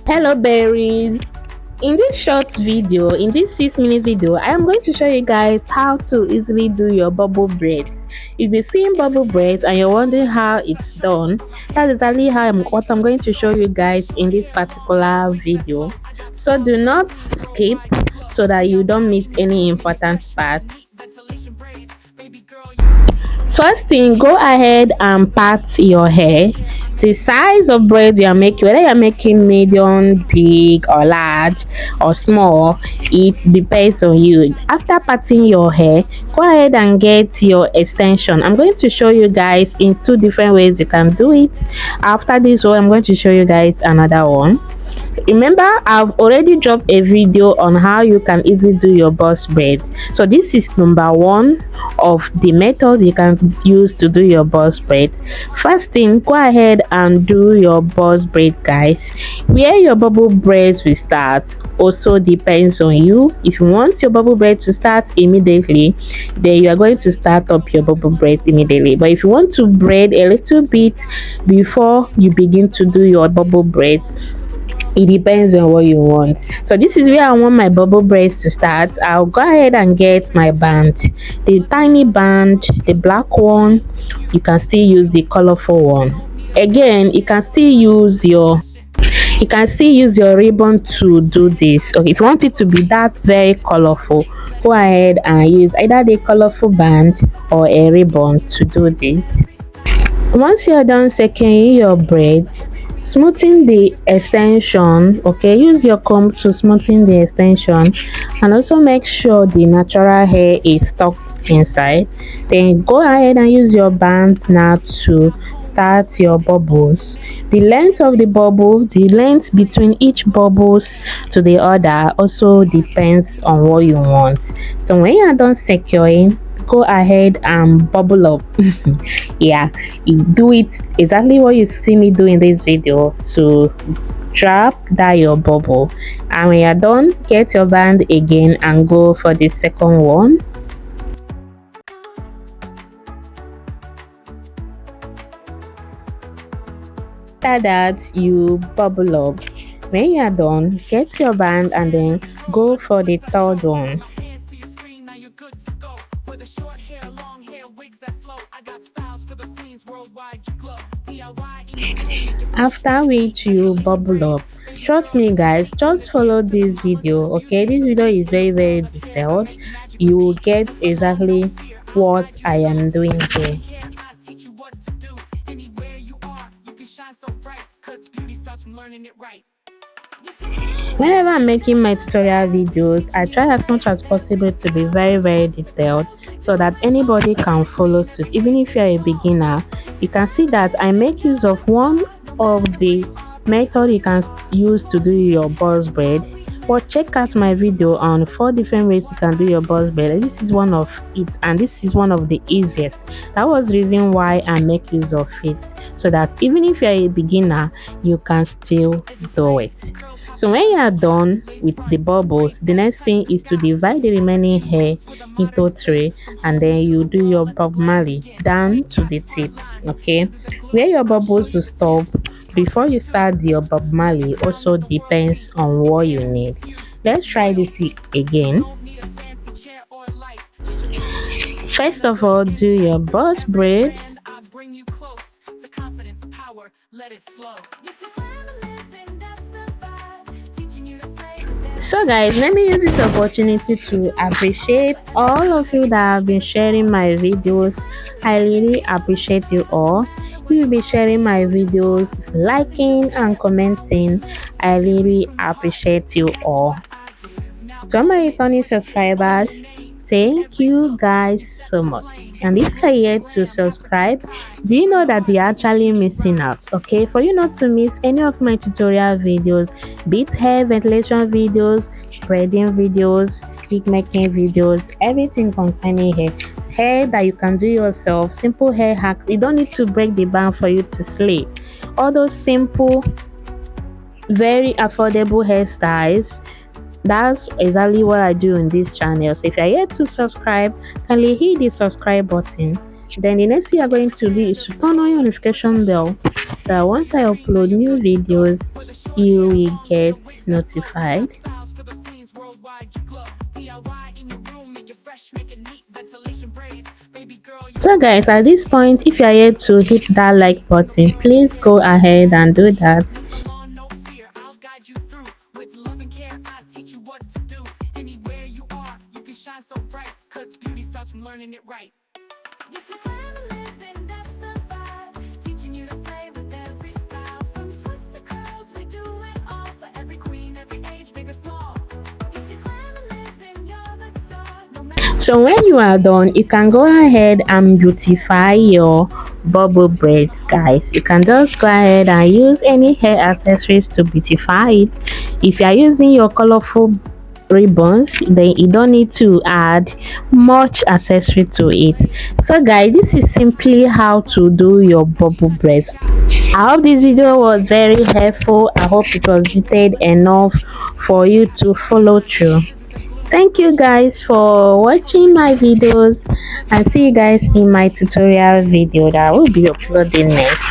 Hello berries. In this short video, in this 6 minute video, I am going to show you guys how to easily do your bubble braids. If you're seeing bubble braids and you're wondering how it's done, that's exactly what I'm going to show you guys in this particular video. So do not skip so that you don't miss any important part. First thing, go ahead and part your hair. The size of braid you are making, whether you're making medium, big, or large, or small, it depends on you. After parting your hair, go ahead and get your extension. I'm going to show you guys in two different ways you can do it. After this one, I'm going to show you guys another one. Remember, I've already dropped a video on how you can easily do your boss braid. So this is number one of the methods you can use to do your boss braid. First thing, go ahead and do your boss braid, guys. Where your bubble braids will start also depends on you. If you want your bubble braid to start immediately, then you are going to start up your bubble braids immediately. But if you want to braid a little bit before you begin to do your bubble braids, it depends on what you want. So this is where I want my bubble braids to start. I'll go ahead and get my band, the tiny band, the black one. You can still use the colorful one. Again, you can still use your ribbon to do this. Okay, if you want it to be that very colorful, go ahead and use either the colorful band or a ribbon to do this. Once you're done securing your braids, smoothing the extension, okay, use your comb to smoothen the extension, and also make sure the natural hair is tucked inside. Then go ahead and use your band now to start your bubbles. The length of the bubble, the length between each bubbles to the other also depends on what you want. So when you are done securing, go ahead and bubble up. Yeah, you do it exactly what you see me do in this video to drop that your bubble, and when you're done, get your band again and go for the second one. After that, you bubble up. When you're done, get your band and then go for the third one. After which you bubble up. Trust me guys, just follow this video, okay? This video is very detailed. You will get exactly what I am doing here. Whenever I'm making my tutorial videos, I try as much as possible to be very detailed so that anybody can follow suit. Even if you're a beginner, you can see that I make use of one of the method you can use to do your boss braid. But check out my video on 4 different ways you can do your boss braid. This is one of it, and this is one of the easiest. That was the reason why I make use of it, so that even if you're a beginner, you can still do it. So when you are done with the bubbles, the next thing is to divide the remaining hair into 3, and then you do your Bob Marley down to the tip. Okay, where your bubbles will stop before you start your Bob Marley also depends on what you need. Let's try this again. First of all, do your boss braid. So guys, let me use this opportunity to appreciate all of you that have been sharing my videos. I really appreciate you all. You will be sharing my videos, liking and commenting. I really appreciate you all. To all my returning subscribers, thank you guys so much. And if you're yet to subscribe, do you know that you're actually missing out? Okay, for you not to miss any of my tutorial videos, be it hair ventilation videos, braiding videos, wig making videos, everything concerning hair that you can do yourself, simple hair hacks. You don't need to break the bank for you to slay. All those simple, very affordable hairstyles, that's exactly what I do in this channel. So if you're yet to subscribe, kindly hit the subscribe button. Then the next thing you're going to do is to turn on your notification bell, so that once I upload new videos, you will get notified. So guys, at this point, if you are here to hit that like button, please go ahead and do that. Learning it right. If you plan to live, then that's the vibe. Teaching you to slay with every style. From twists to curls, we do it all. For every queen, every age, big or small. If you plan to live, then you're the star. So when you are done, you can go ahead and beautify your bubble braids, guys. You can just go ahead and use any hair accessories to beautify it. If you are using your colorful ribbons, then you don't need to add much accessory to it. So guys, this is simply how to do your bubble braids. I hope this video was very helpful. I hope it was detailed enough for you to follow through. Thank you guys for watching my videos, and see you guys in my tutorial video that I will be uploading next.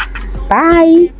Bye.